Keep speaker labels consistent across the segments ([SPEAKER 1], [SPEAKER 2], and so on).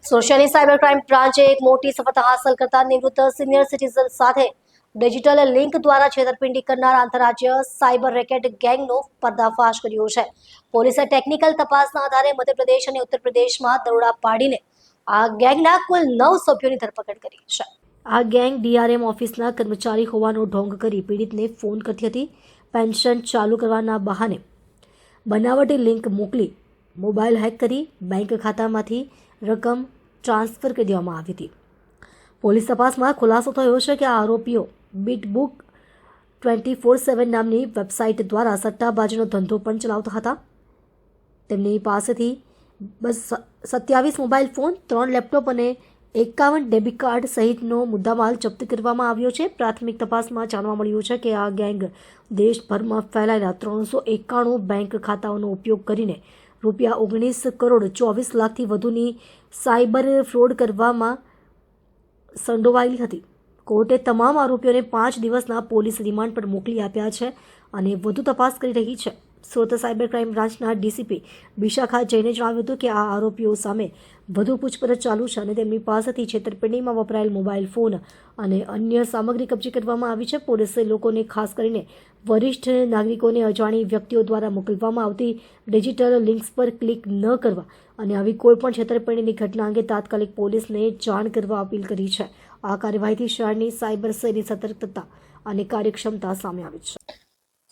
[SPEAKER 1] સોશિયલની cyber crime બ્રાન્ચે એક મોટી સફળતા હાંસલ કરતા નિવૃત્ત સિનિયર સિટીઝન સાથે ડિજિટલ લિંક દ્વારા છેતરપિંડી કરનાર આંતરરાજ્ય સાયબર રેકેટ ગેંગનો પર્દાફાશ કર્યો છે. પોલીસે ટેકનિકલ તપાસના આધારે મધ્યપ્રદેશ અને ઉત્તર પ્રદેશમાં દરોડા પાડીને આ ગેંગના કુલ 9 સભ્યોની ધરપકડ કરી છે. આ ગેંગ ડીઆરએમ ઓફિસના કર્મચારી હોવાનો ઢોંગ કરી પીડિતને ફોન કરતી હતી. પેન્શન ચાલુ કરવાના બહાને બનાવટી લિંક મોકલી મોબાઈલ હેક કરી બેંક ખાતામાંથી રકમ ટ્રાન્સફર કરી દેવામાં આવી હતી. પોલીસ તપાસમાં ખુલાસો થયો છે કે આ આરોપીઓ બીટબુક 24/7 નામની વેબસાઇટ દ્વારા સટ્ટાબાજીનો ધંધો પણ ચલાવતા હતા. તેમની પાસેથી 27 મોબાઈલ ફોન, 3 લેપટોપ અને 51 ડેબિટ કાર્ડ સહિતનો મુદ્દામાલ જપ્ત કરવામાં આવ્યો છે. પ્રાથમિક તપાસમાં જાણવા મળ્યું છે કે આ ગેંગ દેશભરમાં ફેલાયેલા 391 બેંક ખાતાઓનો ઉપયોગ કરીને ₹19 કરોડ 24 લાખથી વધુની સાયબર ફ્રોડ કરવામાં સંડોવાયેલી હતી. કોર્ટે તમામ આરોપીઓને 5 દિવસના પોલીસ રિમાન્ડ પર મોકલી આપ્યા છે અને વધુ તપાસ કરી રહી છે. સુરત સાયબર ક્રાઇમ બ્રાન્ચના ડીસીપી વિશાખા જૈને જણાવ્યું હતું કે આ આરોપીઓ સામે વધુ પૂછપરછ ચાલુ છે અને તેમની પાસેથી છેતરપિંડીમાં વપરાયેલ મોબાઈલ ફોન અને અન્ય સામગ્રી કબજે કરવામાં આવી છે. પોલીસે લોકોને ખાસ કરીને વરિષ્ઠ નાગરિકોને અજાણી વ્યક્તિઓ દ્વારા મોકલવામાં આવતી ડિજિટલ લિંક્સ પર ક્લિક ન કરવા અને આવી કોઈપણ છેતરપિંડીની ઘટના અંગે તાત્કાલિક પોલીસને જાણ કરવા અપીલ કરી છે. આ કાર્યવાહીથી શહેરની સાયબર સેલની સતર્કતા અને કાર્યક્ષમતા સામે આવી છે.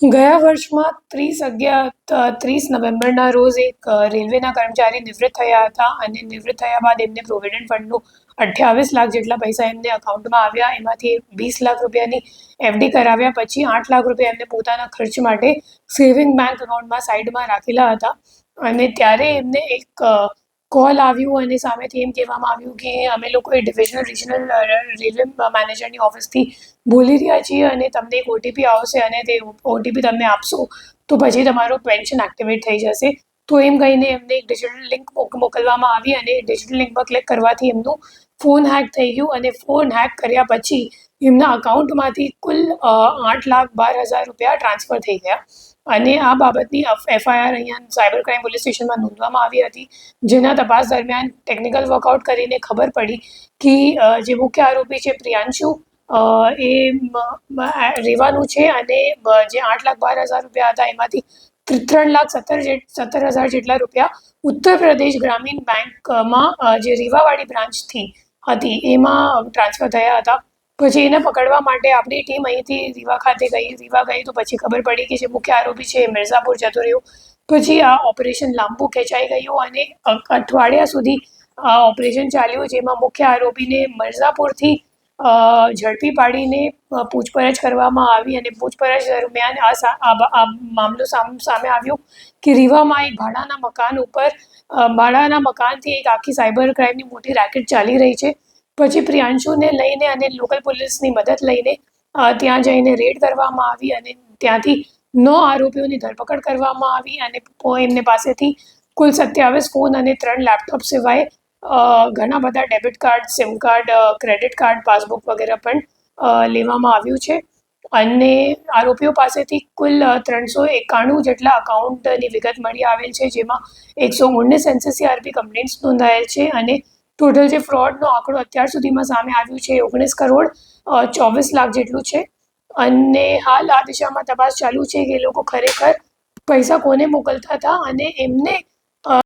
[SPEAKER 2] ગયા વર્ષમાં 30 નવેમ્બરના રોજ એક રેલવેના કર્મચારી નિવૃત્ત થયા હતા અને નિવૃત્ત થયા બાદ એમને પ્રોવિડન્ટ ફંડનું 28 લાખ જેટલા પૈસા એમને અકાઉન્ટમાં આવ્યા. એમાંથી 20 લાખ રૂપિયાની એફડી કરાવ્યા પછી 8 લાખ રૂપિયા એમને પોતાના ખર્ચ માટે સેવિંગ બેંક એકાઉન્ટમાં સાઈડમાં રાખેલા હતા અને ત્યારે એમને એક કોલ આવ્યું અને સામેથી એમ કહેવામાં આવ્યું કે અમે લોકો એ રિજનલ રેલવે મેનેજરની ઓફિસથી બોલી રહ્યા છીએ અને તમને એક ઓટીપી આવશે અને તે ઓટીપી તમને આપશો તો પછી તમારો પેન્શન એક્ટિવેટ થઈ જશે. તો એમ કહીને એમને એક ડિજિટલ લિંક મોકલવામાં આવી અને ડિજિટલ લિંક પર ક્લિક કરવાથી એમનું ફોન હેક થઈ ગયું અને ફોન હેક કર્યા પછી એમના અકાઉન્ટમાંથી કુલ 8,12,000 રૂપિયા ટ્રાન્સફર થઈ ગયા અને આ બાબતની એફઆઈઆર અહીંયા સાયબર ક્રાઇમ પોલીસ સ્ટેશનમાં નોંધવામાં આવી હતી. જેના તપાસ દરમિયાન ટેકનિકલ વર્કઆઉટ કરીને ખબર પડી કે જે મુખ્ય આરોપી છે પ્રિયાંશુ એ રેવાનું છે અને જે 8,12,000 રૂપિયા હતા એમાંથી 3,17,000 જેટલા રૂપિયા ઉત્તર પ્રદેશ ગ્રામીણ બેંકમાં જે રીવાવાડી બ્રાન્ચથી હતી એમાં ટ્રાન્સફર થયા હતા. પછી એને પકડવા માટે આપણી ટીમ અહીંથી રીવા ખાતે રીવા ગઈ તો પછી ખબર પડી કે જે મુખ્ય આરોપી છે એ મિર્ઝાપુર જતો રહ્યો. પછી આ ઓપરેશન લાંબુ ખેંચાઈ ગયું અને અઠવાડિયા સુધી આ ઓપરેશન ચાલ્યું જેમાં મુખ્ય આરોપીને મિર્ઝાપુરથી ઝડપી પાડીને પૂછપરછ કરવામાં આવી અને પૂછપરછ દરમિયાન આ મામલો સામે આવ્યો કે રીવામાં એક ભાડાના મકાનથી એક આખી સાયબર ક્રાઇમની મોટી રેકેટ ચાલી રહી છે. પછી પ્રિયાંશુને લઈને અને લોકલ પોલીસની મદદ લઈને ત્યાં જઈને રેડ કરવામાં આવી અને ત્યાંથી 9 આરોપીઓની ધરપકડ કરવામાં આવી અને એમને પાસેથી કુલ 27 ફોન અને 3 લેપટોપ સિવાય ઘણા બધા debit card, sim card, credit card, passbook વગેરે પણ લેવામાં આવ્યું છે અને આરોપીઓ પાસેથી કુલ 391 જેટલા અકાઉન્ટની વિગત મળી આવેલ છે જેમાં 119 NCCRP કમ્પ્લેન્ટ્સ નોંધાયેલ છે અને ટોટલ જે ફ્રોડનો આંકડો અત્યાર સુધીમાં સામે આવ્યું છે 19 કરોડ 24 લાખ જેટલું છે અને હાલ આ દિશામાં તપાસ ચાલુ છે કે એ લોકો ખરેખર પૈસા કોને મોકલતા હતા અને એમને